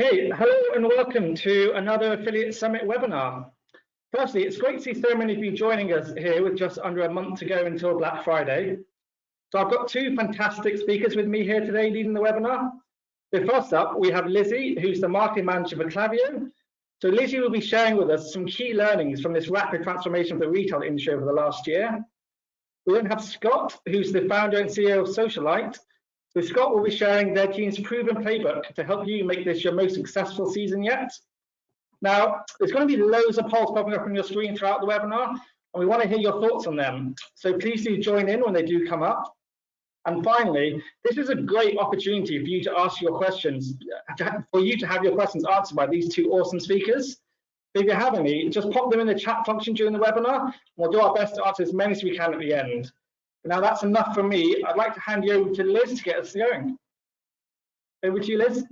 Okay, hello and welcome to another Affiliate Summit webinar. Firstly, it's great to see so many of you joining us here with just under a month to go until Black Friday. So I've got two fantastic speakers with me here today leading the webinar. So first up, we have Lizzie, who's the marketing manager for Klaviyo. So Lizzie will be sharing with us some key learnings from this rapid transformation of the retail industry over the last year. We then have Scott, who's the founder and CEO of Lite. So Scott will be sharing their team's proven playbook to help you make this your most successful season yet. Now, there's going to be loads of polls popping up on your screen throughout the webinar, and we want to hear your thoughts on them. So please do join in when they do come up. And finally, this is a great opportunity for you to ask your questions, for you to have your questions answered by these two awesome speakers. If you have any, just pop them in the chat function during the webinar, and we'll do our best to answer as many as we can at the end. Now that's enough from me. I'd like to hand you over to Liz to get us going. Over to you, Liz.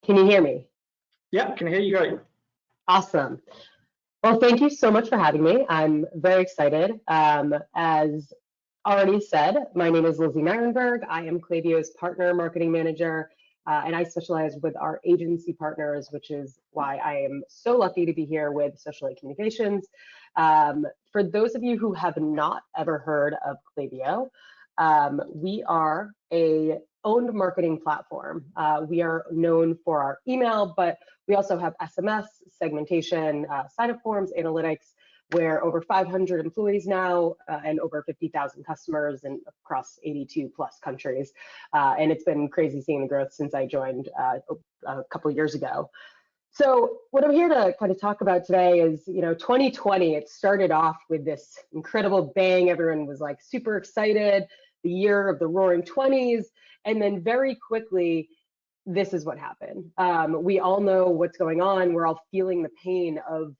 Can you hear me? Yeah, can hear you great. Awesome. Well, thank you so much for having me. I'm very excited. As already said, my name is Lizzie Nirenberg. I am Klaviyo's partner marketing manager, and I specialize with our agency partners, which is why I am so lucky to be here with Lite Communications. For those of you who have not ever heard of Klaviyo, we are a owned marketing platform. We are known for our email, but we also have SMS, segmentation, sign-up forms, analytics. We're over 500 employees now and over 50,000 customers and across 82 plus countries. And it's been crazy seeing the growth since I joined a couple of years ago. So what I'm here to kind of talk about today is, 2020, it started off with this incredible bang. Everyone was like super excited, the year of the roaring 20s. And then very quickly, this is what happened. We all know what's going on. We're all feeling the pain of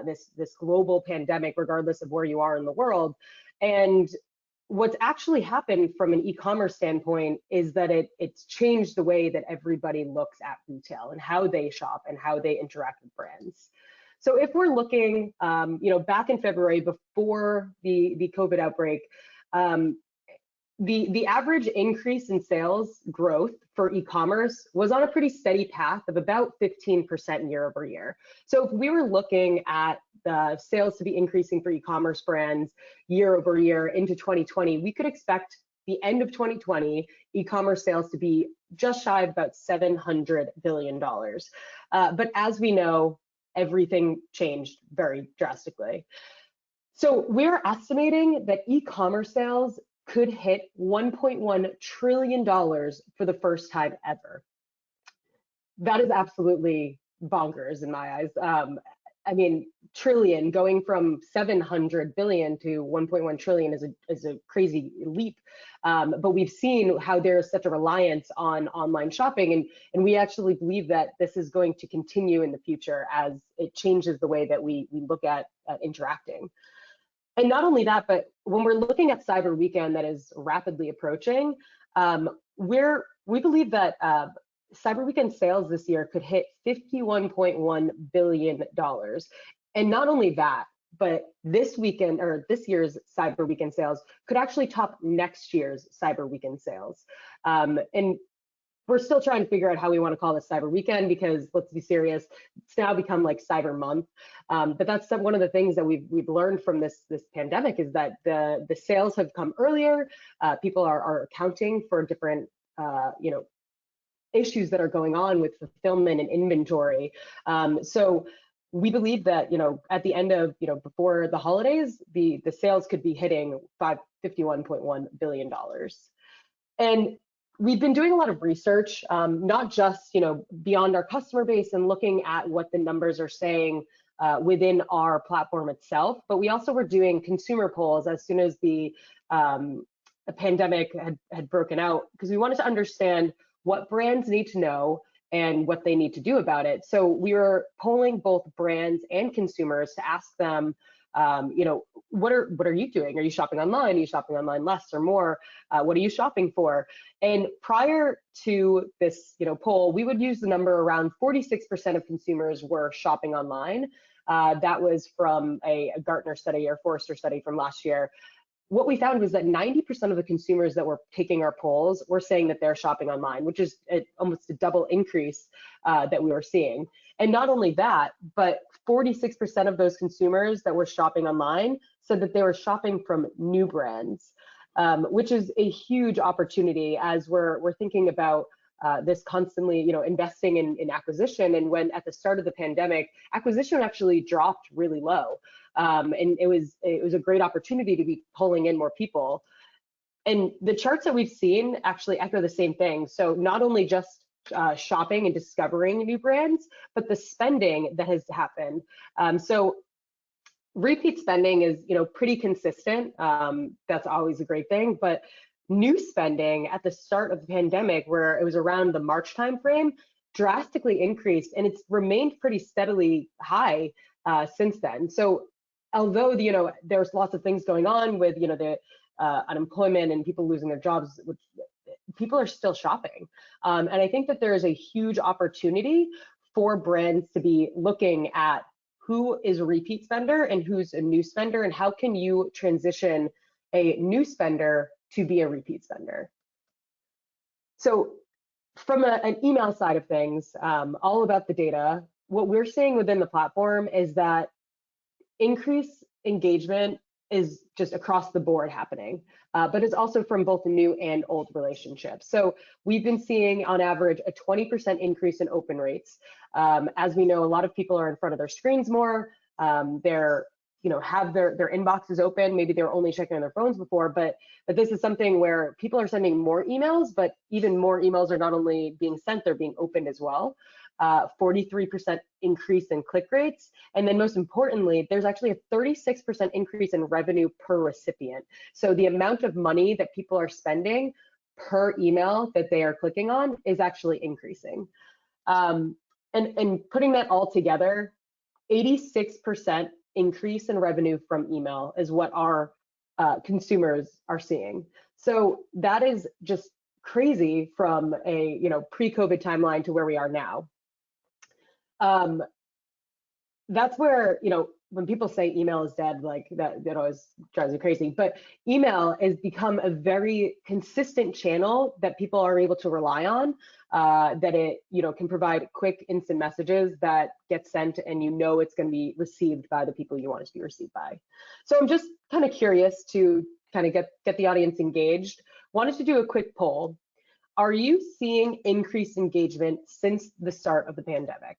this global pandemic, regardless of where you are in the world. And what's actually happened from an e-commerce standpoint is that it's changed the way that everybody looks at retail and how they shop and how they interact with brands. So if we're looking, back in February before the COVID outbreak, the average increase in sales growth for e-commerce was on a pretty steady path of about 15% year over year. So if we were looking at the sales to be increasing for e-commerce brands year over year into 2020, we could expect the end of 2020 e-commerce sales to be just shy of about $700 billion. But as we know, everything changed very drastically. So we're estimating that e-commerce sales could hit $1.1 trillion for the first time ever. That is absolutely bonkers in my eyes. I mean, trillion going from 700 billion to 1.1 trillion is a crazy leap. But we've seen how there's such a reliance on online shopping, and we actually believe that this is going to continue in the future as it changes the way that we look at interacting. And not only that, but when we're looking at Cyber Weekend that is rapidly approaching, we believe that Cyber Weekend sales this year could hit $51.1 billion. And not only that, but this weekend or this year's Cyber Weekend sales could actually top next year's Cyber Weekend sales. And we're still trying to figure out how we want to call this Cyber Weekend because, let's be serious, it's now become like Cyber Month. But that's one of the things that we've learned from this pandemic is that the sales have come earlier. People are accounting for different issues that are going on with fulfillment and inventory. So we believe that at the end of before the holidays, the sales could be hitting $51.1 billion. And we've been doing a lot of research, not just beyond our customer base and looking at what the numbers are saying within our platform itself, but we also were doing consumer polls as soon as the pandemic had broken out, because we wanted to understand what brands need to know and what they need to do about it. So we were polling both brands and consumers to ask them, what are you doing? Are you shopping online? Are you shopping online less or more? What are you shopping for? And prior to this, poll, we would use the number around 46% of consumers were shopping online. That was from a Gartner study or Forrester study from last year. what we found was that 90% of the consumers that were taking our polls were saying that they're shopping online, which is almost a double increase that we were seeing. And not only that, but 46% of those consumers that were shopping online said that they were shopping from new brands, which is a huge opportunity as we're thinking about this constantly, investing in acquisition. And when at the start of the pandemic, acquisition actually dropped really low. And it was a great opportunity to be pulling in more people. And the charts that we've seen actually echo the same thing. So not only just shopping and discovering new brands, but the spending that has happened. So repeat spending is, pretty consistent. That's always a great thing. But new spending at the start of the pandemic, where it was around the March timeframe, drastically increased, and it's remained pretty steadily high since then. So although there's lots of things going on with the unemployment and people losing their jobs, which people are still shopping, and I think that there is a huge opportunity for brands to be looking at who is a repeat spender and who's a new spender, and how can you transition a new spender to be a repeat spender. So from an email side of things, all about the data, what we're seeing within the platform is that increased engagement is just across the board happening, but it's also from both new and old relationships. So we've been seeing on average a 20% increase in open rates. As we know, a lot of people are in front of their screens more. They're have their inboxes open. Maybe they were only checking on their phones before, but this is something where people are sending more emails, but even more emails are not only being sent, they're being opened as well. 43% increase in click rates. And then most importantly, there's actually a 36% increase in revenue per recipient. So the amount of money that people are spending per email that they are clicking on is actually increasing. And putting that all together, 86% increase in revenue from email is what our consumers are seeing. So that is just crazy from a pre-COVID timeline to where we are now. That's where when people say email is dead, like that always drives me crazy. But email has become a very consistent channel that people are able to rely on. That it can provide quick, instant messages that get sent, and it's going to be received by the people you want it to be received by. So I'm just kind of curious to kind of get the audience engaged. Wanted to do a quick poll. Are you seeing increased engagement since the start of the pandemic?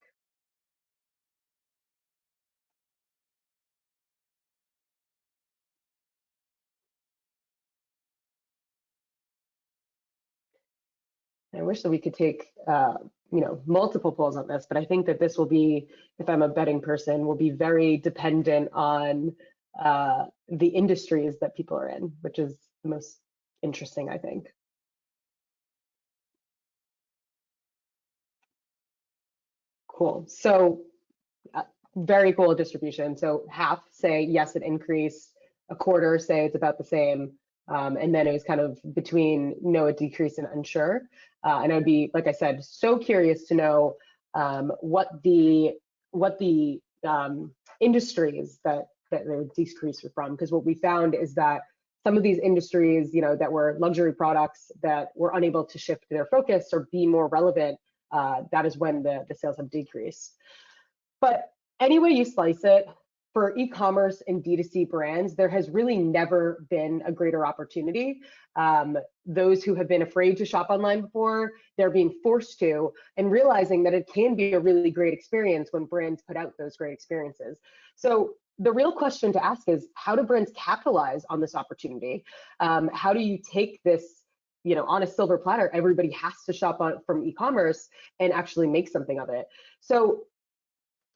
I wish that we could take multiple polls on this, but I think that this will be, if I'm a betting person, will be very dependent on the industries that people are in, which is the most interesting, I think. Cool. So very cool distribution. So half say yes, it increased. A quarter say it's about the same. And then it was kind of between no, it decreased and unsure. And I'd be, like I said, so curious to know what the industries that they decreased from, because what we found is that some of these industries, that were luxury products that were unable to shift their focus or be more relevant, that is when the sales have decreased. But any way you slice it, for e-commerce and D2C brands, there has really never been a greater opportunity. Those who have been afraid to shop online before, they're being forced to, and realizing that it can be a really great experience when brands put out those great experiences. So the real question to ask is, how do brands capitalize on this opportunity? How do you take this, on a silver platter, everybody has to shop from e-commerce and actually make something of it? So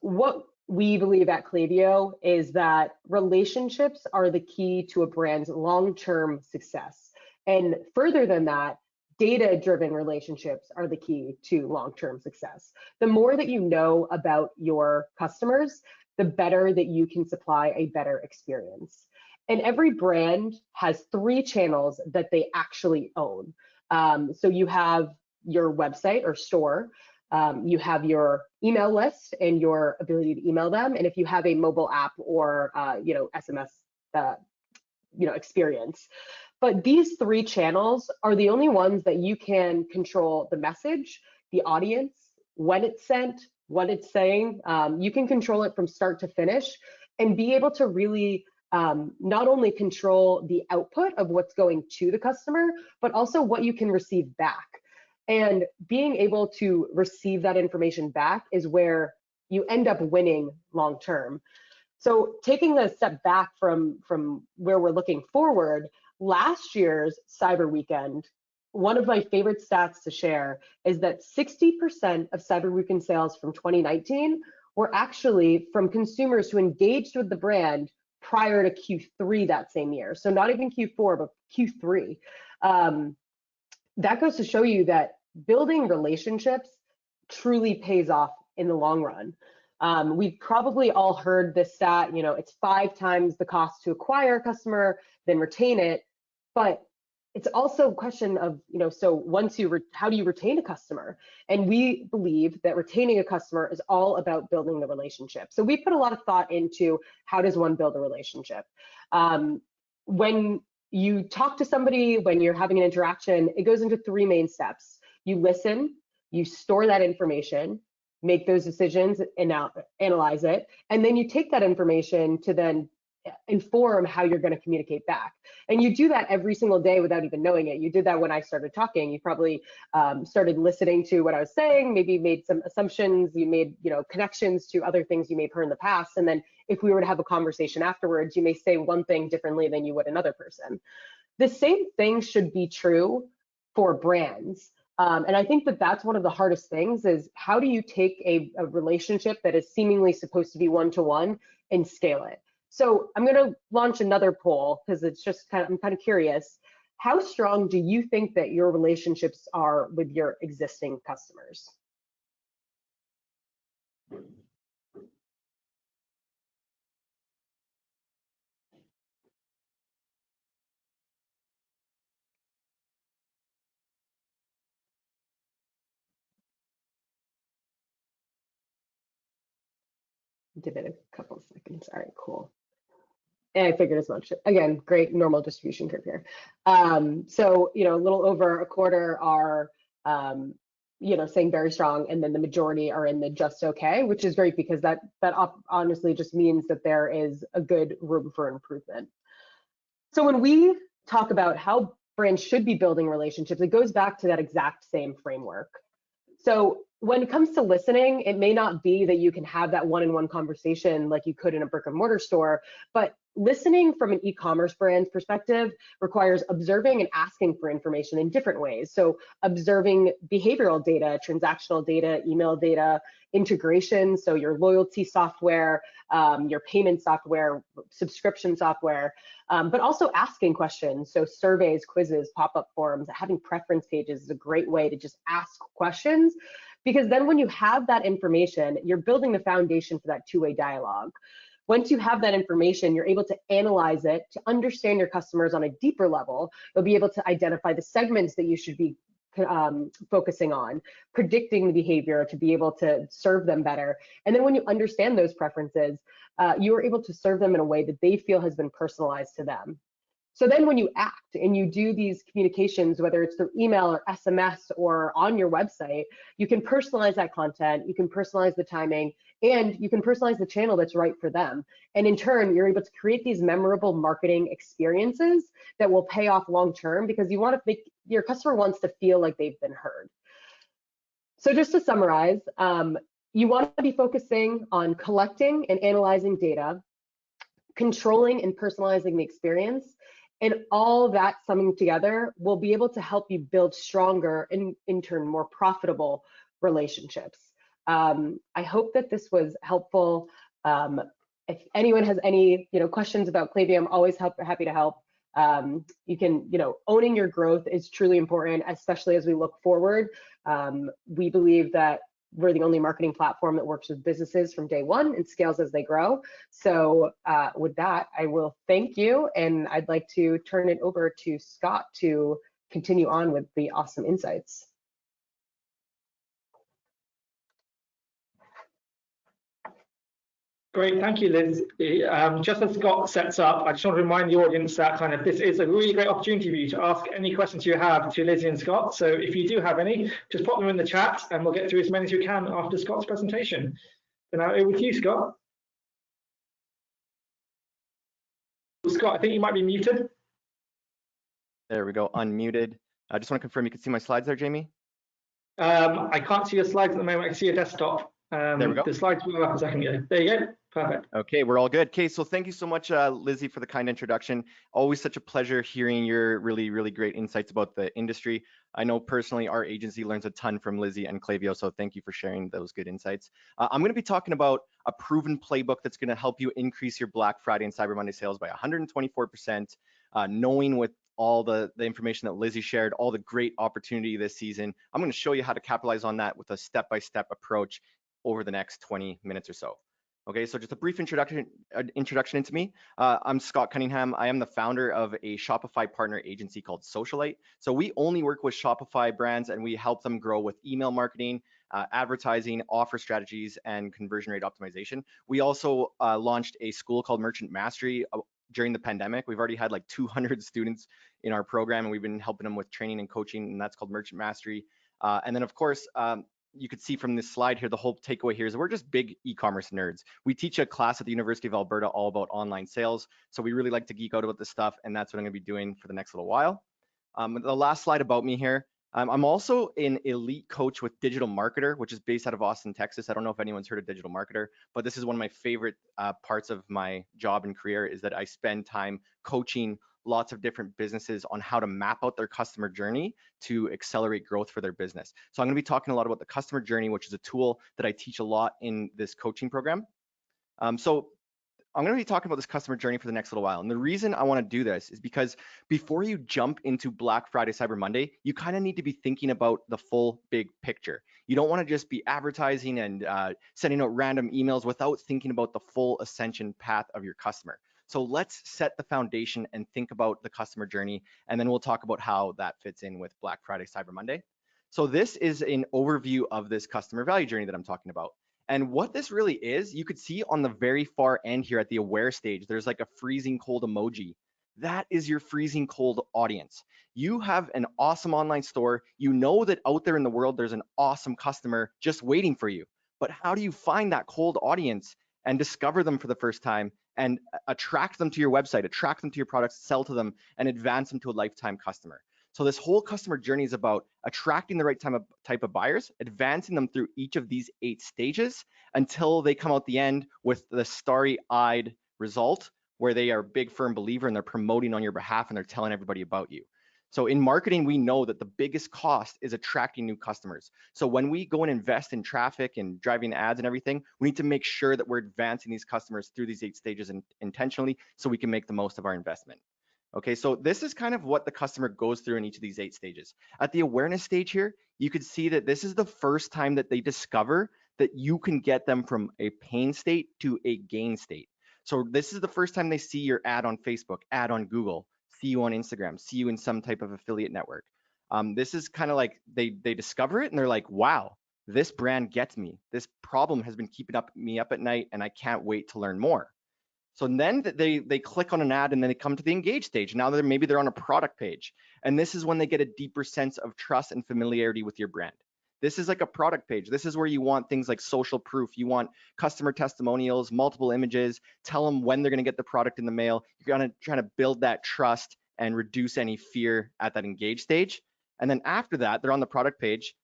what we believe at Klaviyo is that relationships are the key to a brand's long-term success. And further than that, data-driven relationships are the key to long-term success. The more that you know about your customers, the better that you can supply a better experience. And every brand has 3 channels that they actually own. So you have your website or store, you have your email list and your ability to email them. And if you have a mobile app or SMS experience. But these three channels are the only ones that you can control: the message, the audience, when it's sent, what it's saying. You can control it from start to finish and be able to really not only control the output of what's going to the customer, but also what you can receive back. And being able to receive that information back is where you end up winning long term. So taking a step back from where we're looking forward, last year's Cyber Weekend, one of my favorite stats to share is that 60% of Cyber Weekend sales from 2019 were actually from consumers who engaged with the brand prior to Q3 that same year. So not even Q4, but Q3. That goes to show you that building relationships truly pays off in the long run. We've probably all heard this stat, it's 5 times the cost to acquire a customer than retain it. But it's also a question of, so once how do you retain a customer? And we believe that retaining a customer is all about building the relationship. So we put a lot of thought into how does one build a relationship. When you talk to somebody, when you're having an interaction, it goes into 3 main steps. You listen, you store that information, make those decisions, and analyze it, and then you take that information to then inform how you're going to communicate back. And you do that every single day without even knowing it. You did that when I started talking. You probably started listening to what I was saying, maybe made some assumptions, you made connections to other things you may have heard in the past. And then if we were to have a conversation afterwards, you may say one thing differently than you would another person. The same thing should be true for brands. And I think that that's one of the hardest things is how do you take a relationship that is seemingly supposed to be one-to-one and scale it? So I'm going to launch another poll because it's just I'm kind of curious. How strong do you think that your relationships are with your existing customers? Give it a couple of seconds. All right, cool. And I figured as much. Again, great normal distribution curve here. So, a little over a quarter are, saying very strong, and then the majority are in the just okay, which is great because that honestly just means that there is a good room for improvement. So when we talk about how brands should be building relationships, it goes back to that exact same framework. So when it comes to listening, it may not be that you can have that one-on-one conversation like you could in a brick and mortar store, but listening from an e-commerce brand's perspective requires observing and asking for information in different ways. So observing behavioral data, transactional data, email data, integration, so your loyalty software, your payment software, subscription software, but also asking questions. So surveys, quizzes, pop-up forums, having preference pages is a great way to just ask questions, because then when you have that information, you're building the foundation for that two-way dialogue. Once you have that information, you're able to analyze it, to understand your customers on a deeper level. You'll be able to identify the segments that you should be focusing on, predicting the behavior to be able to serve them better. And then when you understand those preferences, you are able to serve them in a way that they feel has been personalized to them. So then when you act and you do these communications, whether it's through email or SMS or on your website, you can personalize that content, you can personalize the timing, and you can personalize the channel that's right for them. And in turn, you're able to create these memorable marketing experiences that will pay off long-term, because you want to make your customer wants to feel like they've been heard. So just to summarize, you want to be focusing on collecting and analyzing data, controlling and personalizing the experience, and all that summing together will be able to help you build stronger and in turn more profitable relationships. I hope that this was helpful. If anyone has any questions about Klaviyo, I'm always happy to help. You can, owning your growth is truly important, especially as we look forward. We believe that we're the only marketing platform that works with businesses from day one and scales as they grow. So with that, I will thank you, and I'd like to turn it over to Scott to continue on with the awesome insights. Great, thank you, Liz. Just as Scott sets up, I just want to remind the audience that this is a really great opportunity for you to ask any questions you have to Lizzie and Scott. So if you do have any, just pop them in the chat and we'll get through as many as we can after Scott's presentation. So now over to you, Scott. Scott, I think you might be muted. There we go, unmuted. I just want to confirm you can see my slides there, Jamie? I can't see your slides at the moment. I can see your desktop. There we go. The slides were up a second ago. There you go. Perfect. Okay, we're all good. Okay, so thank you so much, Lizzie, for the kind introduction. Always such a pleasure hearing your really, really great insights about the industry. I know personally our agency learns a ton from Lizzie and Klaviyo, so thank you for sharing those good insights. I'm going to be talking about a proven playbook that's going to help you increase your Black Friday and Cyber Monday sales by 124%, knowing with all the information that Lizzie shared, all the great opportunity this season. I'm going to show you how to capitalize on that with a step-by-step approach over the next 20 minutes or so. Okay, so just a brief introduction into me. I'm Scott Cunningham. I am the founder of a Shopify partner agency called Lite. So we only work with Shopify brands and we help them grow with email marketing, advertising, offer strategies, and conversion rate optimization. We also launched a school called Merchant Mastery during the pandemic. We've already had like 200 students in our program and we've been helping them with training and coaching, and that's called Merchant Mastery. And then of course, you could see from this slide here, the whole takeaway here is we're just big e-commerce nerds. We teach a class at the University of Alberta all about online sales. So we really like to geek out about this stuff, and that's what I'm gonna be doing for the next little while. The last slide about me here, I'm also an elite coach with Digital Marketer, which is based out of Austin, Texas. I don't know if anyone's heard of Digital Marketer, but this is one of my favorite parts of my job and career is that I spend time coaching lots of different businesses on how to map out their customer journey to accelerate growth for their business. So I'm going to be talking a lot about the customer journey, which is a tool that I teach a lot in this coaching program. So I'm going to be talking about this customer journey for the next little while. And the reason I want to do this is because before you jump into Black Friday, Cyber Monday, you kind of need to be thinking about the full big picture. You don't want to just be advertising and sending out random emails without thinking about the full ascension path of your customer. So let's set the foundation and think about the customer journey, and then we'll talk about how that fits in with Black Friday, Cyber Monday. So this is an overview of this customer value journey that I'm talking about. And what this really is, you could see on the very far end here at the aware stage, there's like a freezing cold emoji. That is your freezing cold audience. You have an awesome online store. You know that out there in the world, there's an awesome customer just waiting for you. But how do you find that cold audience and discover them for the first time and attract them to your website, attract them to your products, sell to them, and advance them to a lifetime customer? So this whole customer journey is about attracting the right type of buyers, advancing them through each of these 8 stages until they come out the end with the starry-eyed result where they are a big firm believer and they're promoting on your behalf and they're telling everybody about you. So in marketing, we know that the biggest cost is attracting new customers. So when we go and invest in traffic and driving ads and everything, we need to make sure that we're advancing these customers through these 8 stages intentionally so we can make the most of our investment. Okay, so this is kind of what the customer goes through in each of these 8 stages. At the awareness stage here, you could see that this is the first time that they discover that you can get them from a pain state to a gain state. So this is the first time they see your ad on Facebook, ad on Google, see you on Instagram, see you in some type of affiliate network. This is kind of like they discover it and they're like, wow, this brand gets me. This problem has been keeping me up at night and I can't wait to learn more. So then they click on an ad and then they come to the engage stage. Now maybe they're on a product page. And this is when they get a deeper sense of trust and familiarity with your brand. This is like a product page. This is where you want things like social proof. You want customer testimonials, multiple images, tell them when they're going to get the product in the mail. You're going to try to build that trust and reduce any fear at that engage stage. And then after that, they're on the product page.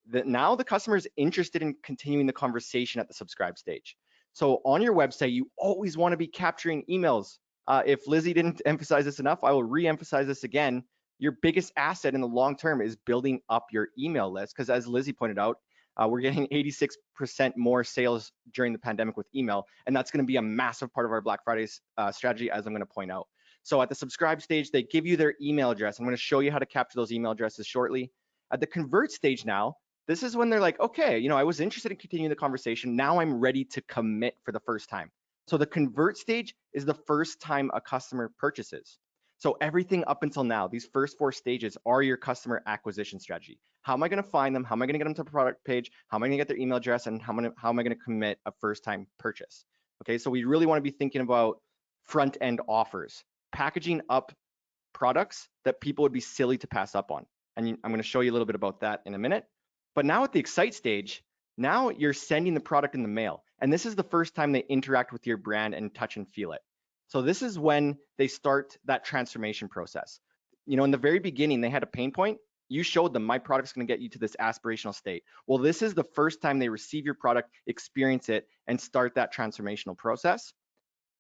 Now the customer is interested in continuing the conversation at the subscribe stage. So on your website, you always want to be capturing emails. If Lizzie didn't emphasize this enough, I will re-emphasize this again. Your biggest asset in the long term is building up your email list, because as Lizzie pointed out, we're getting 86% more sales during the pandemic with email, and that's going to be a massive part of our Black Friday strategy, as I'm going to point out. So at the subscribe stage, they give you their email address. I'm going to show you how to capture those email addresses shortly. At the convert stage now, this is when they're like, okay, I was interested in continuing the conversation. Now I'm ready to commit for the first time. So the convert stage is the first time a customer purchases. So everything up until now, these first 4 stages are your customer acquisition strategy. How am I going to find them? How am I going to get them to the product page? How am I going to get their email address? And how am I going to commit a first time purchase? Okay, so we really want to be thinking about front end offers, packaging up products that people would be silly to pass up on. And I'm going to show you a little bit about that in a minute. But now at the excite stage, now you're sending the product in the mail. And this is the first time they interact with your brand and touch and feel it. So this is when they start that transformation process. You know, in the very beginning, they had a pain point. You showed them my product's going to get you to this aspirational state. Well, this is the first time they receive your product, experience it, and start that transformational process.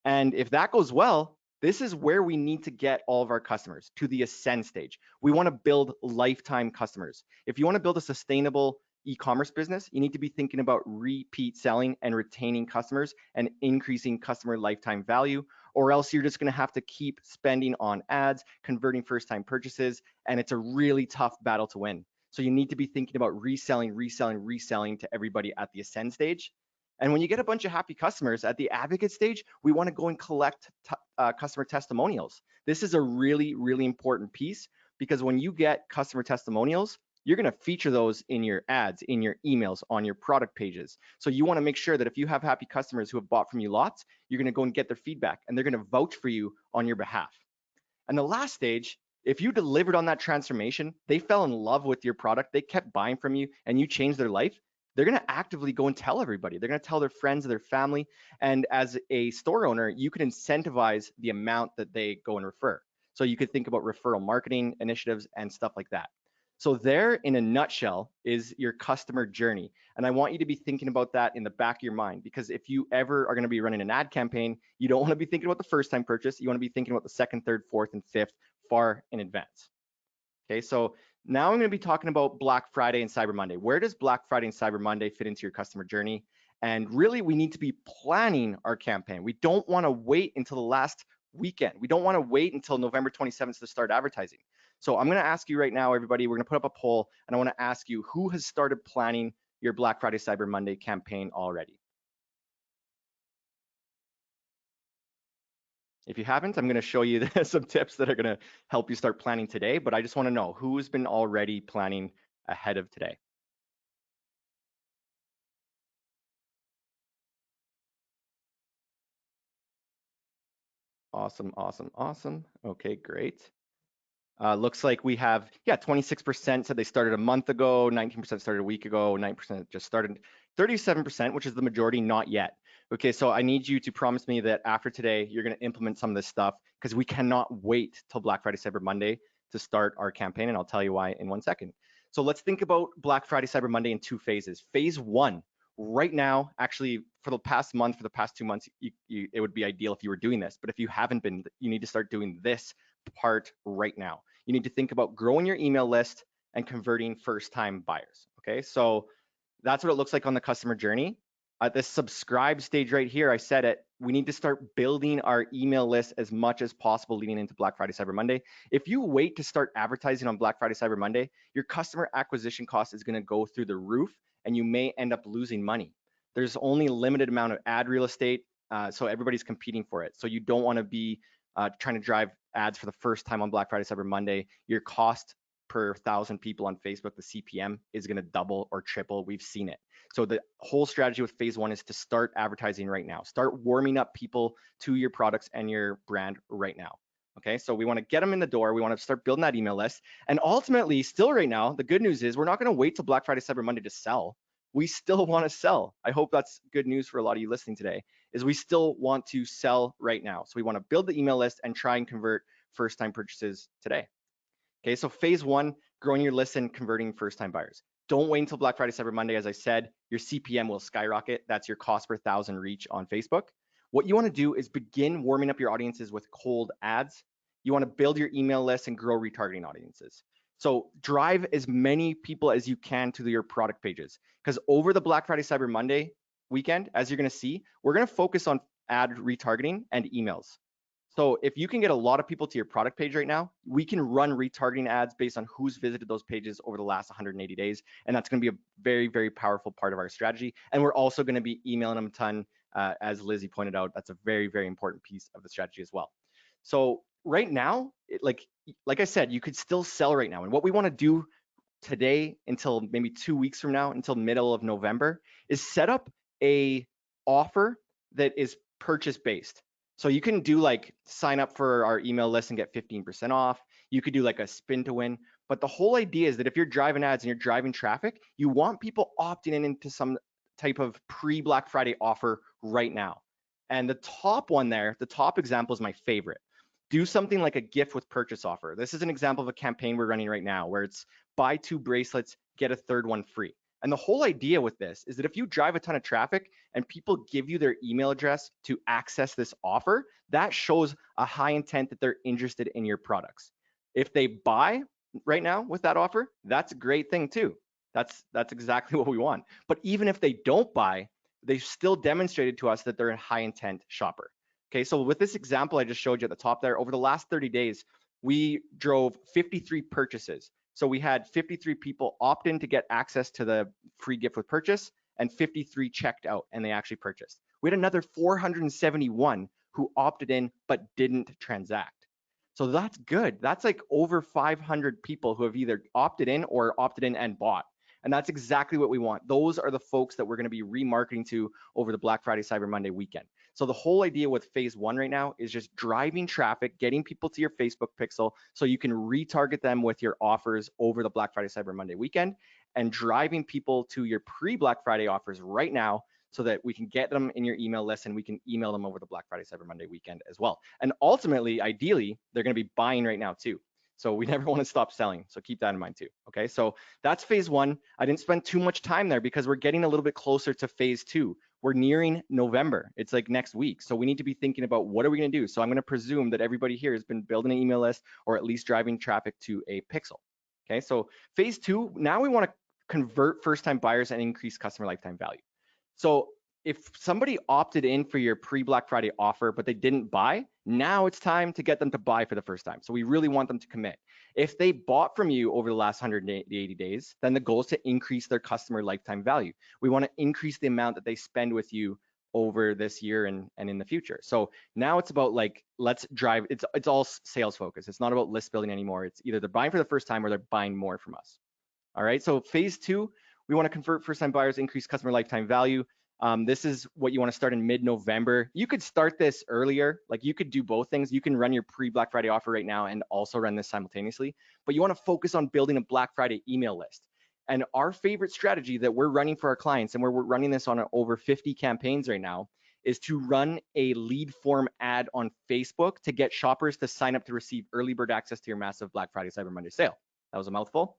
And if that goes well, this is where we need to get all of our customers to the ascend stage. We want to build lifetime customers. If you want to build a sustainable e-commerce business, you need to be thinking about repeat selling and retaining customers and increasing customer lifetime value, or else you're just going to have to keep spending on ads, converting first-time purchases, and it's a really tough battle to win. So you need to be thinking about reselling to everybody at the ascend stage. And when you get a bunch of happy customers at the advocate stage, we want to go and collect customer testimonials. This is a really, really important piece because when you get customer testimonials, you're going to feature those in your ads, in your emails, on your product pages. So you want to make sure that if you have happy customers who have bought from you lots, you're going to go and get their feedback and they're going to vouch for you on your behalf. And the last stage, if you delivered on that transformation, they fell in love with your product, they kept buying from you, and you changed their life, they're going to actively go and tell everybody. They're going to tell their friends, their family. And as a store owner, you can incentivize the amount that they go and refer. So you could think about referral marketing initiatives and stuff like that. So there, in a nutshell, is your customer journey. And I want you to be thinking about that in the back of your mind, because if you ever are going to be running an ad campaign, you don't want to be thinking about the first time purchase. You want to be thinking about the second, third, fourth, and fifth far in advance. Okay, so now I'm going to be talking about Black Friday and Cyber Monday. Where does Black Friday and Cyber Monday fit into your customer journey? And really, we need to be planning our campaign. We don't want to wait until the last weekend. We don't want to wait until November 27th to start advertising. So I'm going to ask you right now, everybody, we're going to put up a poll, and I want to ask you, who has started planning your Black Friday, Cyber Monday campaign already? If you haven't, I'm going to show you some tips that are going to help you start planning today, but I just want to know who's been already planning ahead of today. Awesome, awesome, awesome. Okay, great. Looks like we have, 26% said they started a month ago, 19% started a week ago, 9% just started, 37%, which is the majority, not yet. Okay, so I need you to promise me that after today, you're going to implement some of this stuff because we cannot wait till Black Friday, Cyber Monday to start our campaign, and I'll tell you why in 1 second. So let's think about Black Friday, Cyber Monday in 2 phases. Phase 1, right now, actually for the past month, for the past 2 months, it would be ideal if you were doing this, but if you haven't been, you need to start doing this part right now. You need to think about growing your email list and converting first-time buyers. Okay, so that's what it looks like on the customer journey. At this subscribe stage right here, I said it, we need to start building our email list as much as possible leading into Black Friday, Cyber Monday. If you wait to start advertising on Black Friday, Cyber Monday, your customer acquisition cost is going to go through the roof and you may end up losing money. There's only a limited amount of ad real estate, so everybody's competing for it. So you don't want to be trying to drive ads for the first time on Black Friday, Cyber Monday. Your cost per 1,000 people on Facebook, the CPM, is going to double or triple. We've seen it. So the whole strategy with phase 1 is to start advertising right now. Start warming up people to your products and your brand right now. Okay, so we want to get them in the door. We want to start building that email list. And ultimately, still right now, the good news is we're not going to wait till Black Friday, Cyber Monday to sell. We still want to sell. I hope that's good news for a lot of you listening today, is we still want to sell right now. So we want to build the email list and try and convert first-time purchases today. Okay, so phase 1, growing your list and converting first-time buyers. Don't wait until Black Friday, Cyber Monday. As I said, your CPM will skyrocket. That's your cost per 1,000 reach on Facebook. What you want to do is begin warming up your audiences with cold ads. You want to build your email list and grow retargeting audiences. So drive as many people as you can to your product pages, because over the Black Friday, Cyber Monday weekend, as you're going to see, we're going to focus on ad retargeting and emails. So if you can get a lot of people to your product page right now, we can run retargeting ads based on who's visited those pages over the last 180 days. And that's going to be a very, very powerful part of our strategy. And we're also going to be emailing them a ton. As Lizzie pointed out, that's a very, very important piece of the strategy as well. So right now, like I said, you could still sell right now. And what we want to do today until maybe 2 weeks from now, until middle of November, is set up a offer that is purchase based. So you can do like sign up for our email list and get 15% off. You could do like a spin to win. But the whole idea is that if you're driving ads and you're driving traffic, you want people opting in into some type of pre-Black Friday offer right now. And the top one there, the top example is my favorite. Do something like a gift with purchase offer. This is an example of a campaign we're running right now where it's buy 2 bracelets, get a 3rd one free. And the whole idea with this is that if you drive a ton of traffic and people give you their email address to access this offer, that shows a high intent that they're interested in your products. If they buy right now with that offer, that's a great thing too. That's exactly what we want. But even if they don't buy, they've still demonstrated to us that they're a high intent shopper. Okay, so with this example I just showed you at the top there, over the last 30 days, we drove 53 purchases. So we had 53 people opt in to get access to the free gift with purchase, and 53 checked out and they actually purchased. We had another 471 who opted in but didn't transact. So that's good. That's like over 500 people who have either opted in or opted in and bought. And that's exactly what we want. Those are the folks that we're going to be remarketing to over the Black Friday, Cyber Monday weekend. So the whole idea with phase 1 right now is just driving traffic, getting people to your Facebook pixel so you can retarget them with your offers over the Black Friday, Cyber Monday weekend, and driving people to your pre-Black Friday offers right now so that we can get them in your email list and we can email them over the Black Friday, Cyber Monday weekend as well. And ultimately, ideally, they're going to be buying right now too. So we never want to stop selling. So keep that in mind too. Okay, so that's phase 1. I didn't spend too much time there because we're getting a little bit closer to phase 2. We're nearing November. It's like next week. So we need to be thinking about what are we going to do? So I'm going to presume that everybody here has been building an email list or at least driving traffic to a pixel. Okay, so phase 2, now we want to convert first-time buyers and increase customer lifetime value. So if somebody opted in for your pre-Black Friday offer, but they didn't buy, now it's time to get them to buy for the first time. So we really want them to commit. If they bought from you over the last 180 days, then the goal is to increase their customer lifetime value. We want to increase the amount that they spend with you over this year and in the future. So now it's about like, let's drive, it's all sales focused. It's not about list building anymore. It's either they're buying for the first time or they're buying more from us. All right, so phase 2, we want to convert first-time buyers, increase customer lifetime value. This is what you want to start in mid-November. You could start this earlier, like you could do both things. You can run your pre-Black Friday offer right now and also run this simultaneously, but you want to focus on building a Black Friday email list. And our favorite strategy that we're running for our clients, and we're running this on over 50 campaigns right now, is to run a lead form ad on Facebook to get shoppers to sign up to receive early bird access to your massive Black Friday, Cyber Monday sale. That was a mouthful,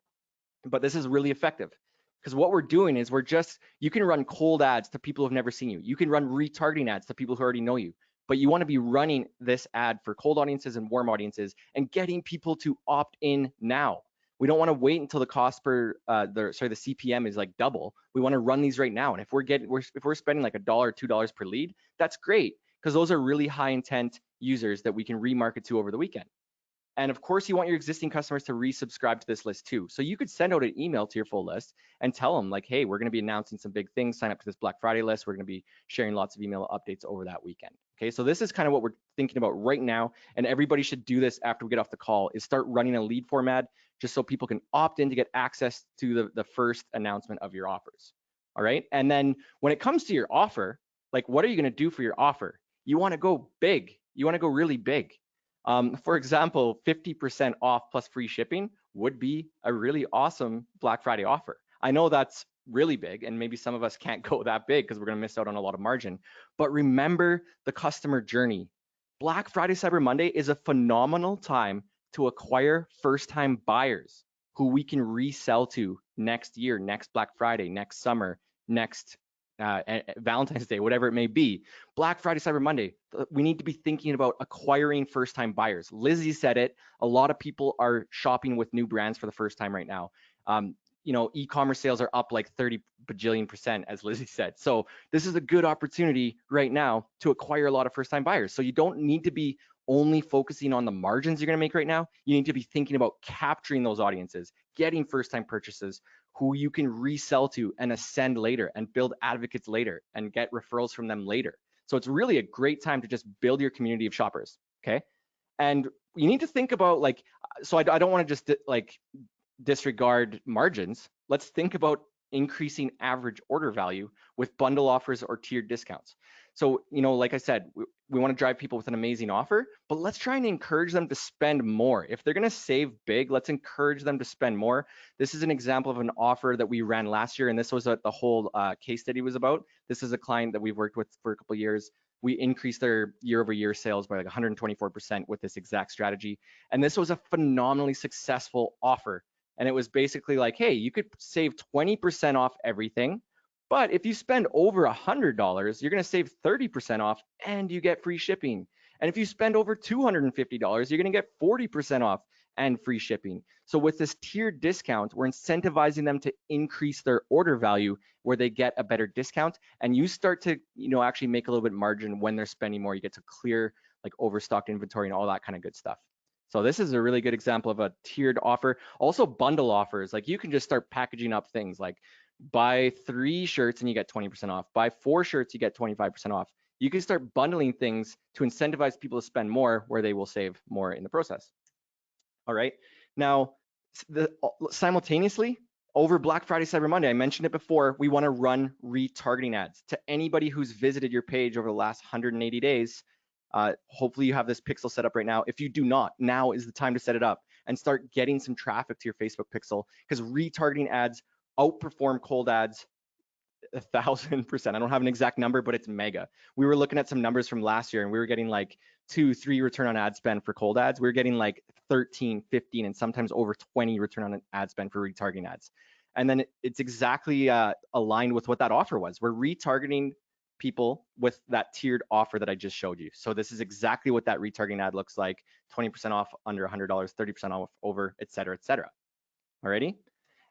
but this is really effective. Because what we're doing is you can run cold ads to people who've never seen you. You can run retargeting ads to people who already know you, but you want to be running this ad for cold audiences and warm audiences and getting people to opt in now. We don't want to wait until the cost per, the CPM is like double. We want to run these right now. And if we're spending like $1 or $2 per lead, that's great because those are really high intent users that we can remarket to over the weekend. And of course, you want your existing customers to resubscribe to this list too. So you could send out an email to your full list and tell them like, hey, we're going to be announcing some big things. Sign up to this Black Friday list. We're going to be sharing lots of email updates over that weekend. Okay, so this is kind of what we're thinking about right now. And everybody should do this after we get off the call is start running a lead form ad just so people can opt in to get access to the first announcement of your offers. All right. And then when it comes to your offer, like what are you going to do for your offer? You want to go big. You want to go really big. For example, 50% off plus free shipping would be a really awesome Black Friday offer. I know that's really big and maybe some of us can't go that big because we're going to miss out on a lot of margin, but remember the customer journey. Black Friday, Cyber Monday is a phenomenal time to acquire first-time buyers who we can resell to next year, next Black Friday, next summer, next Valentine's Day, whatever it may be. Black Friday, Cyber Monday, we need to be thinking about acquiring first-time buyers. Lizzie said it, a lot of people are shopping with new brands for the first time right now. You know, e-commerce sales are up like 30 bajillion%, as Lizzie said. So this is a good opportunity right now to acquire a lot of first-time buyers. So you don't need to be only focusing on the margins you're going to make right now. You need to be thinking about capturing those audiences, getting first-time purchases, who you can resell to and ascend later and build advocates later and get referrals from them later. So it's really a great time to just build your community of shoppers, okay? And you need to think about like, so I don't want to just like disregard margins. Let's think about increasing average order value with bundle offers or tiered discounts. So, like I said, we want to drive people with an amazing offer, but let's try and encourage them to spend more. If they're going to save big, let's encourage them to spend more. This is an example of an offer that we ran last year, and this was what the whole case study was about. This is a client that we've worked with for a couple of years. We increased their year-over-year sales by like 124% with this exact strategy. And this was a phenomenally successful offer. And it was basically like, hey, you could save 20% off everything, but if you spend over $100, you're going to save 30% off and you get free shipping. And if you spend over $250, you're going to get 40% off and free shipping. So with this tiered discount, we're incentivizing them to increase their order value where they get a better discount, and you start to, actually make a little bit margin when they're spending more. You get to clear like overstocked inventory and all that kind of good stuff. So this is a really good example of a tiered offer. Also bundle offers, like you can just start packaging up things like buy 3 shirts and you get 20% off, buy 4 shirts, you get 25% off. You can start bundling things to incentivize people to spend more where they will save more in the process. All right, now simultaneously over Black Friday, Cyber Monday, I mentioned it before, we want to run retargeting ads to anybody who's visited your page over the last 180 days. Hopefully you have this pixel set up right now. If you do not, now is the time to set it up and start getting some traffic to your Facebook pixel, because retargeting ads outperform cold ads 1,000%. I don't have an exact number, but it's mega. We were looking at some numbers from last year and we were getting like 2-3 return on ad spend for cold ads. We were getting like 13, 15, and sometimes over 20 return on ad spend for retargeting ads. And then it's exactly aligned with what that offer was. We're retargeting people with that tiered offer that I just showed you. So this is exactly what that retargeting ad looks like: 20% off under $100, 30% off over, et cetera, et cetera. Alrighty.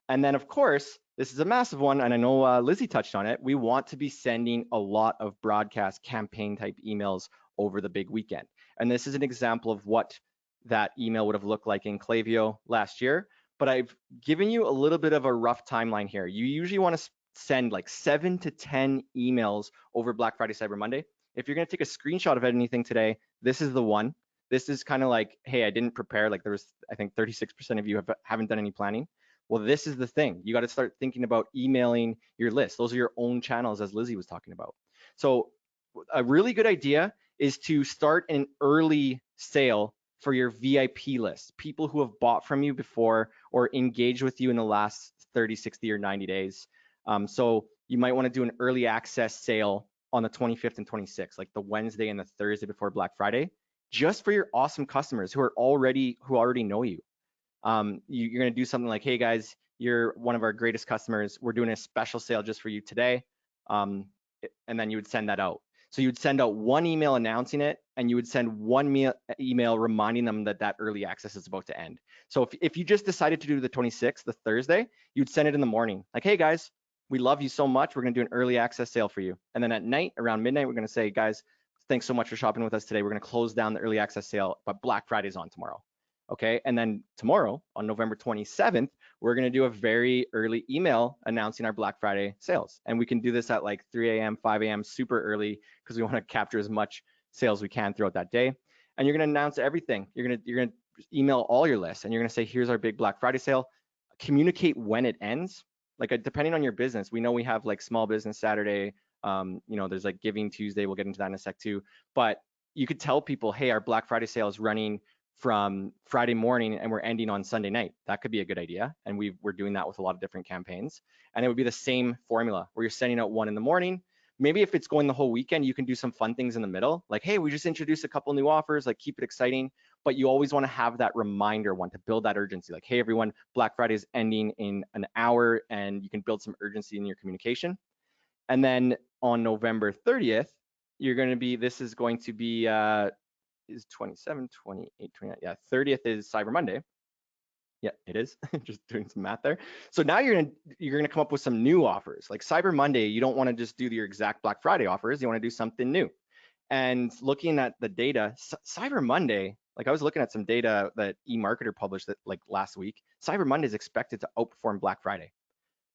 And then of course, this is a massive one, and I know Lizzie touched on it. We want to be sending a lot of broadcast campaign type emails over the big weekend. And this is an example of what that email would have looked like in Klaviyo last year. But I've given you a little bit of a rough timeline here. You usually want to send like 7 to 10 emails over Black Friday, Cyber Monday. If you're going to take a screenshot of anything today, this is the one. This is kind of like, hey, I didn't prepare. Like there was, I think 36% of you haven't done any planning. Well, this is the thing. You got to start thinking about emailing your list. Those are your own channels, as Lizzie was talking about. So a really good idea is to start an early sale for your VIP list, people who have bought from you before or engaged with you in the last 30, 60, or 90 days. So you might want to do an early access sale on the 25th and 26th, like the Wednesday and the Thursday before Black Friday, just for your awesome customers who already know you. You're going to do something like, hey guys, you're one of our greatest customers. We're doing a special sale just for you today. And then you would send that out. So you would send out one email announcing it, and you would send one email reminding them that that early access is about to end. So if you just decided to do the 26th, the Thursday, you'd send it in the morning. Like, hey guys, we love you so much. We're going to do an early access sale for you. And then at night, around midnight, we're going to say, guys, thanks so much for shopping with us today. We're going to close down the early access sale, but Black Friday's on tomorrow. Okay, and then tomorrow on November 27th, we're going to do a very early email announcing our Black Friday sales. And we can do this at like 3 a.m., 5 a.m., super early, because we want to capture as much sales we can throughout that day. And you're going to announce everything. You're going to email all your lists, and you're going to say, here's our big Black Friday sale. Communicate when it ends. Like depending on your business, we know we have like Small Business Saturday. There's like Giving Tuesday. We'll get into that in a sec too. But you could tell people, hey, our Black Friday sale is running from Friday morning and we're ending on Sunday night. That could be a good idea. And we're doing that with a lot of different campaigns. And it would be the same formula where you're sending out one in the morning. Maybe if it's going the whole weekend, you can do some fun things in the middle. Like, hey, we just introduced a couple new offers, like keep it exciting. But you always want to have that reminder one to build that urgency. Like, hey, everyone, Black Friday is ending in an hour, and you can build some urgency in your communication. And then on November 30th, this is going to be, is 27, 28, 29, yeah, 30th is Cyber Monday. Yeah, it is. Just doing some math there. So now you're gonna come up with some new offers. Like Cyber Monday, you don't want to just do your exact Black Friday offers. You want to do something new. And looking at the data, Cyber Monday, like I was looking at some data that eMarketer published that like last week. Cyber Monday is expected to outperform Black Friday.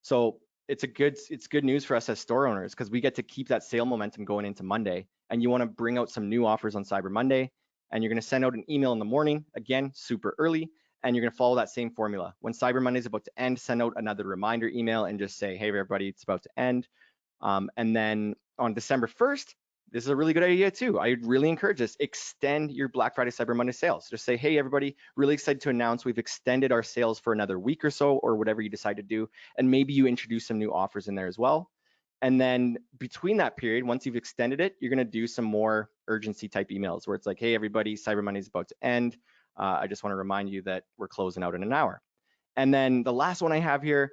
So it's good news for us as store owners, because we get to keep that sale momentum going into Monday. And you want to bring out some new offers on Cyber Monday, and you're going to send out an email in the morning, again, super early. And you're going to follow that same formula. When Cyber Monday is about to end, send out another reminder email and just say, hey, everybody, it's about to end. And then on December 1st, this is a really good idea too. I really encourage this. Extend your Black Friday, Cyber Monday sales. Just say, hey, everybody, really excited to announce we've extended our sales for another week or so, or whatever you decide to do. And maybe you introduce some new offers in there as well. And then between that period, once you've extended it, you're going to do some more urgency type emails where it's like, hey, everybody, Cyber Monday is about to end. I just want to remind you that we're closing out in an hour. And then the last one I have here,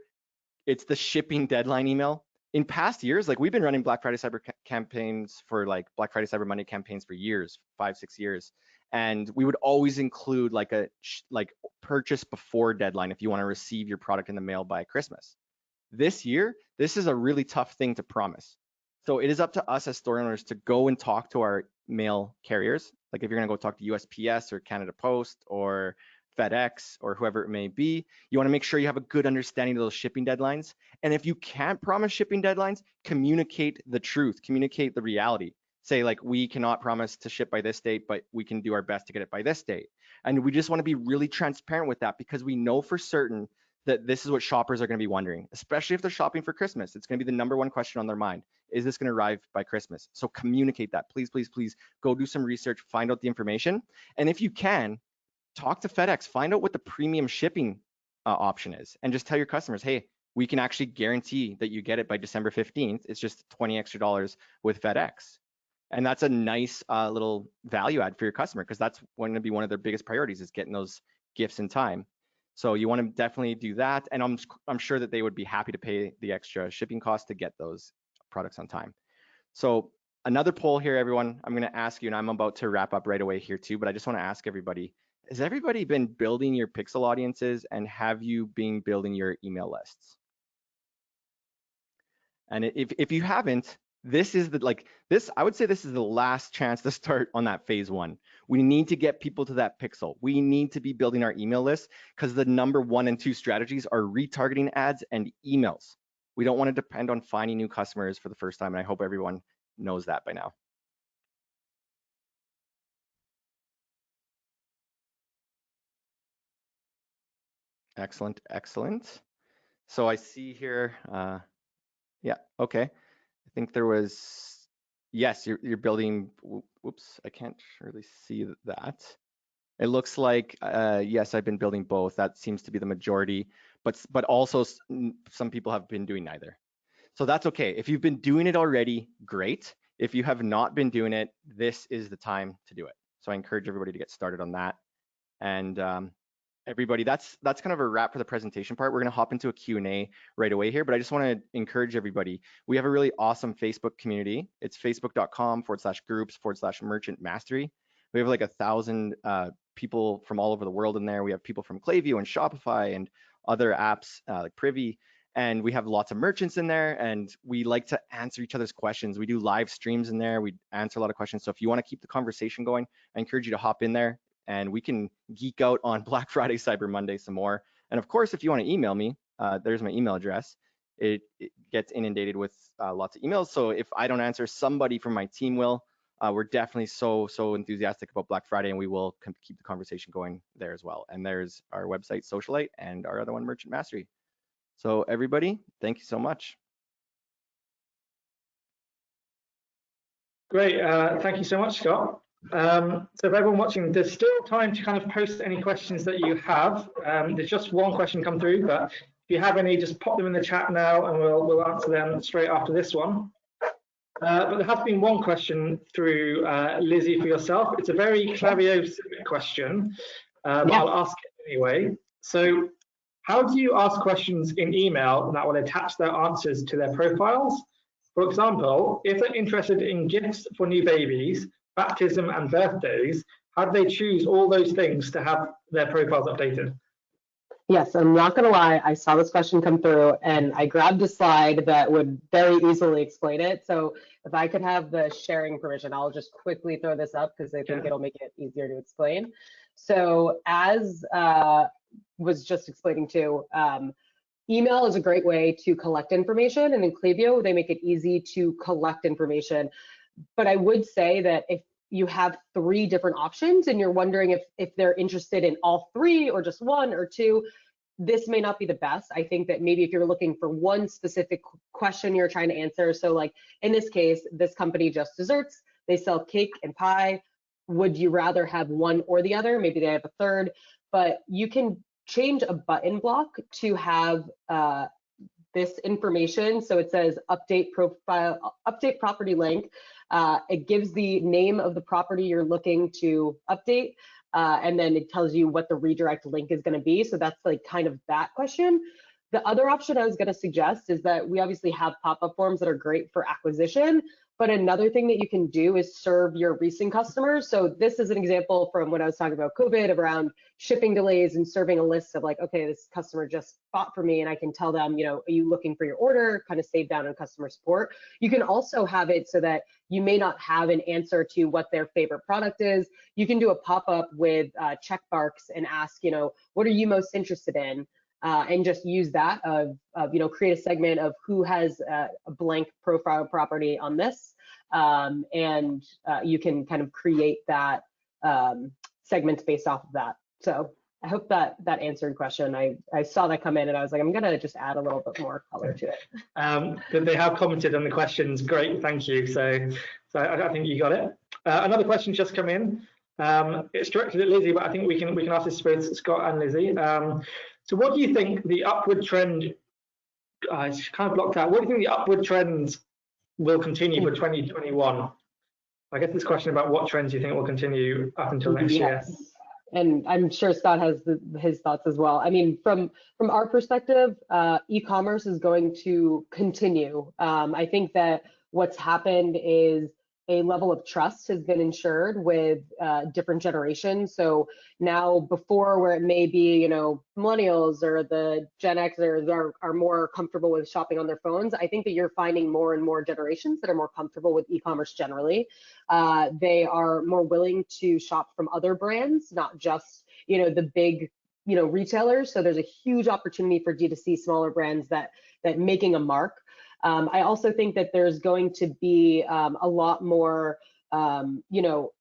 it's the shipping deadline email. In past years, like we've been running Black Friday Cyber campaigns for like Black Friday Cyber Monday campaigns for years, 5-6 years. And we would always include like a purchase before deadline if you want to receive your product in the mail by Christmas. This year, this is a really tough thing to promise. So it is up to us as store owners to go and talk to our mail carriers. Like if you're gonna go talk to USPS or Canada Post or FedEx or whoever it may be, you want to make sure you have a good understanding of those shipping deadlines. And if you can't promise shipping deadlines, communicate the truth, communicate the reality. Say like, we cannot promise to ship by this date, but we can do our best to get it by this date. And we just want to be really transparent with that because we know for certain that this is what shoppers are going to be wondering, especially if they're shopping for Christmas. It's going to be the #1 question on their mind. Is this going to arrive by Christmas? So communicate that. Please, please, please go do some research, find out the information. And if you can, talk to FedEx, find out what the premium shipping option is, and just tell your customers, hey, we can actually guarantee that you get it by December 15th. It's just $20 extra with FedEx. And that's a nice little value add for your customer because that's going to be one of their biggest priorities is getting those gifts in time. So you want to definitely do that. And I'm sure that they would be happy to pay the extra shipping cost to get those products on time. So another poll here, everyone, I'm going to ask you, and I'm about to wrap up right away here too, but I just want to ask everybody, has everybody been building your pixel audiences and have you been building your email lists? And if you haven't, this is I would say this is the last chance to start on that phase 1. We need to get people to that pixel. We need to be building our email list because the #1 and 2 strategies are retargeting ads and emails. We don't want to depend on finding new customers for the first time. And I hope everyone knows that by now. Excellent, excellent. So I see here, yeah, okay. I think there was, yes, you're building, whoops, I can't really see that. It looks like, yes, I've been building both. That seems to be the majority, but also some people have been doing neither. So that's okay. If you've been doing it already, great. If you have not been doing it, this is the time to do it. So I encourage everybody to get started on that. And everybody, that's kind of a wrap for the presentation part. We're going to hop into a Q&A right away here, but I just want to encourage everybody. We have a really awesome Facebook community. It's facebook.com/groups/merchant mastery. We have like 1,000 people from all over the world in there. We have people from Klaviyo and Shopify and other apps like Privy, and we have lots of merchants in there, and we like to answer each other's questions. We do live streams in there. We answer a lot of questions. So if you want to keep the conversation going, I encourage you to hop in there and we can geek out on Black Friday, Cyber Monday some more. And of course, if you want to email me, there's my email address. It gets inundated with lots of emails. So if I don't answer, somebody from my team will. We're definitely so enthusiastic about Black Friday, and we will keep the conversation going there as well. And there's our website, Socialite, and our other one, Merchant Mastery. So everybody, thank you so much. Great, thank you so much, Scott. So for everyone watching, there's still time to kind of post any questions that you have. There's just one question come through, but if you have any, just pop them in the chat now and we'll answer them straight after this one. But there has been one question through Lizzie for yourself. It's a very Klaviyo question, but I'll ask it anyway. So how do you ask questions in email that will attach their answers to their profiles? For example, if they're interested in gifts for new babies, baptism and birthdays, how do they choose all those things to have their profiles updated? Yes, I'm not going to lie. I saw this question come through and I grabbed a slide that would very easily explain it. So if I could have the sharing permission, I'll just quickly throw this up because I think it'll make it easier to explain. So as was just explaining too, email is a great way to collect information, and in Klaviyo, they make it easy to collect information. But I would say that if you have 3 different options and you're wondering if they're interested in all 3 or just 1 or 2, this may not be the best. I think that maybe if you're looking for one specific question you're trying to answer, so like in this case, this company Just Desserts, they sell cake and pie. Would you rather have one or the other? Maybe they have a third, but you can change a button block to have this information. So it says update profile, update property link. It gives the name of the property you're looking to update, and then it tells you what the redirect link is going to be. So that's like kind of that question. The other option I was going to suggest is that we obviously have pop-up forms that are great for acquisition, but another thing that you can do is serve your recent customers. So this is an example from when I was talking about COVID around shipping delays and serving a list of like, okay, this customer just bought for me, and I can tell them, you know, are you looking for your order? Kind of save down on customer support. You can also have it so that you may not have an answer to what their favorite product is. You can do a pop-up with check marks and ask, you know, what are you most interested in? And just use that you know, create a segment of who has a blank profile property on this, and you can kind of create that segments based off of that. So I hope that answered your question. I saw that come in and I was like, I'm gonna just add a little bit more color to it. They have commented on the questions. Great, thank you. So I think you got it. Another question just come in. It's directed at Lizzie, but I think we can ask this with Scott and Lizzie. So what do you think the upward trend, it's kind of blocked out. What do you think the upward trends will continue for 2021? I guess this question about what trends you think will continue up until next year. And I'm sure Scott has his thoughts as well. I mean, from our perspective, e-commerce is going to continue. I think that what's happened is a level of trust has been ensured with different generations. So now, before where it may be, you know, millennials or the Gen Xers are more comfortable with shopping on their phones, I think that you're finding more and more generations that are more comfortable with e-commerce generally. They are more willing to shop from other brands, not just, you know, the big, you know, retailers. So there's a huge opportunity for D2C smaller brands that making a mark. I also think that there's going to be a lot more, you know,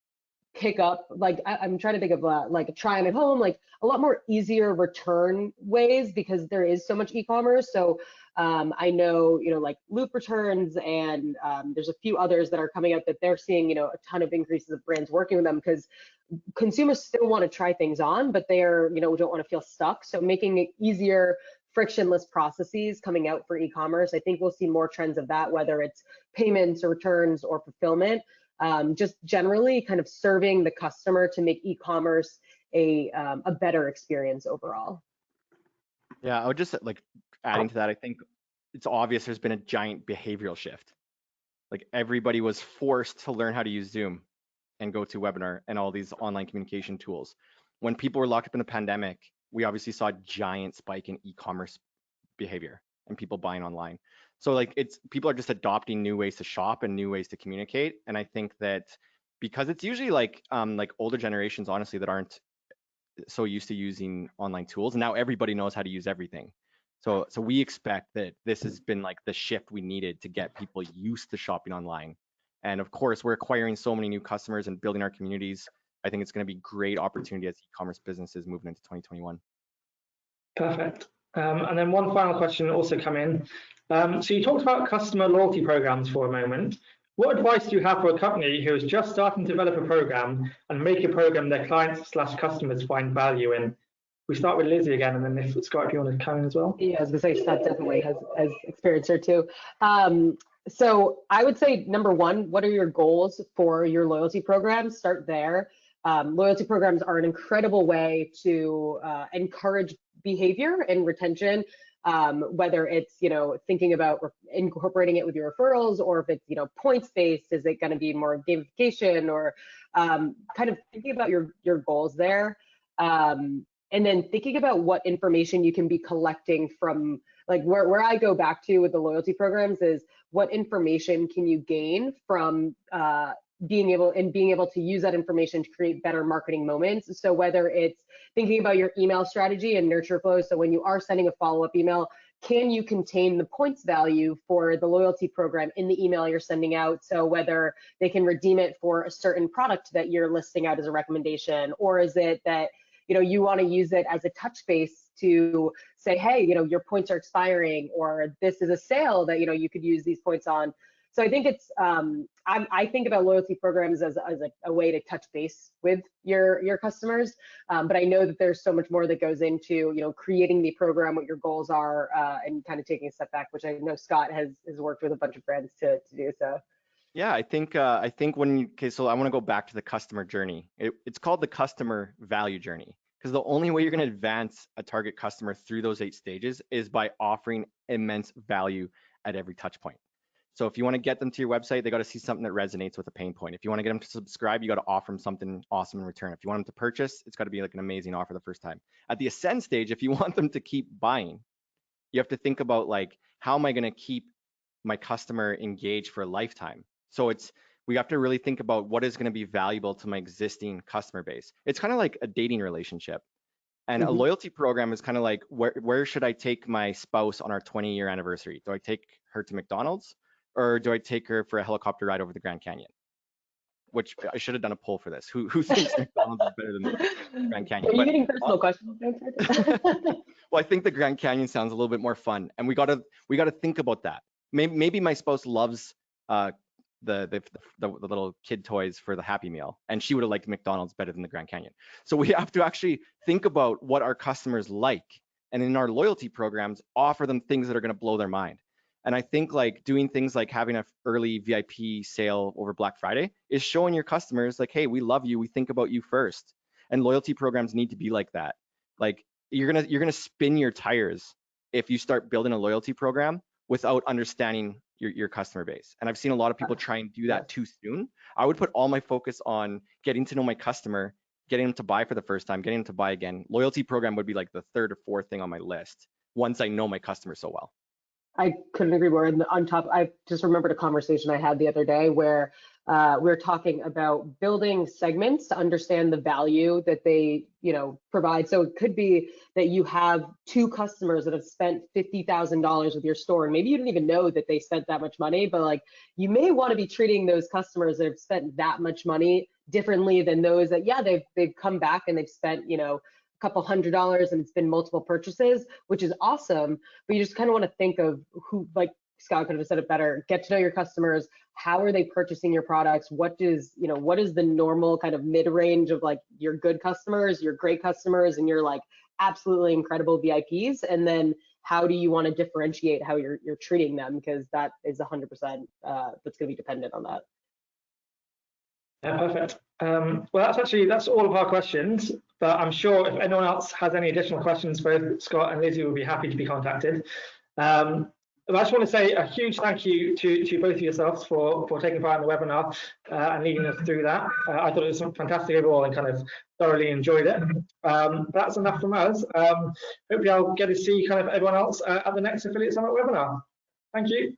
pick up, like I'm trying to think of like try them at home, like a lot more easier return ways because there is so much e-commerce. So I know, you know, like Loop returns and there's a few others that are coming out that they're seeing, you know, a ton of increases of brands working with them because consumers still want to try things on, but they're, you know, don't want to feel stuck. So making it easier, frictionless processes coming out for e-commerce. I think we'll see more trends of that, whether it's payments or returns or fulfillment, just generally kind of serving the customer to make e-commerce a better experience overall. Yeah, I would just like adding to that, I think it's obvious there's been a giant behavioral shift. Like everybody was forced to learn how to use Zoom and GoToWebinar and all these online communication tools. When people were locked up in the pandemic, we obviously saw a giant spike in e-commerce behavior and people buying online. So like people are just adopting new ways to shop and new ways to communicate. And I think that because it's usually like older generations, honestly, that aren't so used to using online tools. And now everybody knows how to use everything. So we expect that this has been like the shift we needed to get people used to shopping online. And of course, we're acquiring so many new customers and building our communities. I think it's going to be great opportunity as e-commerce businesses moving into 2021. Perfect. And then one final question also come in. So you talked about customer loyalty programs for a moment. What advice do you have for a company who is just starting to develop a program and make a program their clients/customers find value in? We start with Lizzie again, and then if Scott, if you want to come in as well. Yeah, I was gonna say Scott definitely has experience here too. So I would say number one, what are your goals for your loyalty program? Start there. Loyalty programs are an incredible way to encourage behavior and retention, whether it's, you know, thinking about incorporating it with your referrals, or if it's, you know, points based, is it going to be more gamification, or kind of thinking about your goals there. And then thinking about what information you can be collecting from, like where I go back to with the loyalty programs is what information can you gain from being able to use that information to create better marketing moments. So whether it's thinking about your email strategy and nurture flow, so when you are sending a follow-up email, can you contain the points value for the loyalty program in the email you're sending out? So whether they can redeem it for a certain product that you're listing out as a recommendation, or is it that, you want to use it as a touch base to say, hey, your points are expiring, or this is a sale that, you could use these points on. So I think it's, I think about loyalty programs as a way to touch base with your customers. But I know that there's so much more that goes into, creating the program, what your goals are, and kind of taking a step back, which I know Scott has worked with a bunch of brands to do so. Yeah, I think okay, so I want to go back to the customer journey. It's called the customer value journey, because the only way you're going to advance a target customer through those 8 stages is by offering immense value at every touch point. So if you want to get them to your website, they got to see something that resonates with a pain point. If you want to get them to subscribe, you got to offer them something awesome in return. If you want them to purchase, it's got to be like an amazing offer the first time. At the ascend stage, if you want them to keep buying, you have to think about like, how am I going to keep my customer engaged for a lifetime? So we have to really think about what is going to be valuable to my existing customer base. It's kind of like a dating relationship. And a loyalty program is kind of like, where should I take my spouse on our 20-year anniversary? Do I take her to McDonald's, or do I take her for a helicopter ride over the Grand Canyon? Which I should have done a poll for this. Who thinks McDonald's is better than the Grand Canyon? Are you getting personal questions? Well, I think the Grand Canyon sounds a little bit more fun, and we gotta think about that. Maybe my spouse loves the little kid toys for the Happy Meal, and she would have liked McDonald's better than the Grand Canyon. So we have to actually think about what our customers like, and in our loyalty programs, offer them things that are going to blow their mind. And I think like doing things like having an early VIP sale over Black Friday is showing your customers like, hey, we love you, we think about you first. And loyalty programs need to be like that. Like you're gonna spin your tires if you start building a loyalty program without understanding your customer base. And I've seen a lot of people try and do that too soon. I would put all my focus on getting to know my customer, getting them to buy for the first time, getting them to buy again. Loyalty program would be like the 3rd or 4th thing on my list once I know my customer so well. I couldn't agree more. And on top, I just remembered a conversation I had the other day where we were talking about building segments to understand the value that they, provide. So it could be that you have 2 customers that have spent $50,000 with your store, and maybe you didn't even know that they spent that much money, but like you may want to be treating those customers that have spent that much money differently than those that, yeah, they've come back and they've spent, couple $100 and it's been multiple purchases, which is awesome. But you just kind of want to think of who, like Scott could have said it better, get to know your customers. How are they purchasing your products? What is the normal kind of mid-range of like your good customers, your great customers, and your like absolutely incredible VIPs? And then how do you want to differentiate how you're treating them? Because that is 100% that's going to be dependent on that. Yeah, perfect. Well, that's all of our questions, but I'm sure if anyone else has any additional questions, both Scott and Lizzie will be happy to be contacted. But I just want to say a huge thank you to both of yourselves for taking part in the webinar and leading us through that. I thought it was fantastic overall and kind of thoroughly enjoyed it. That's enough from us. Hopefully I'll get to see kind of everyone else at the next Affiliate Summit webinar. Thank you.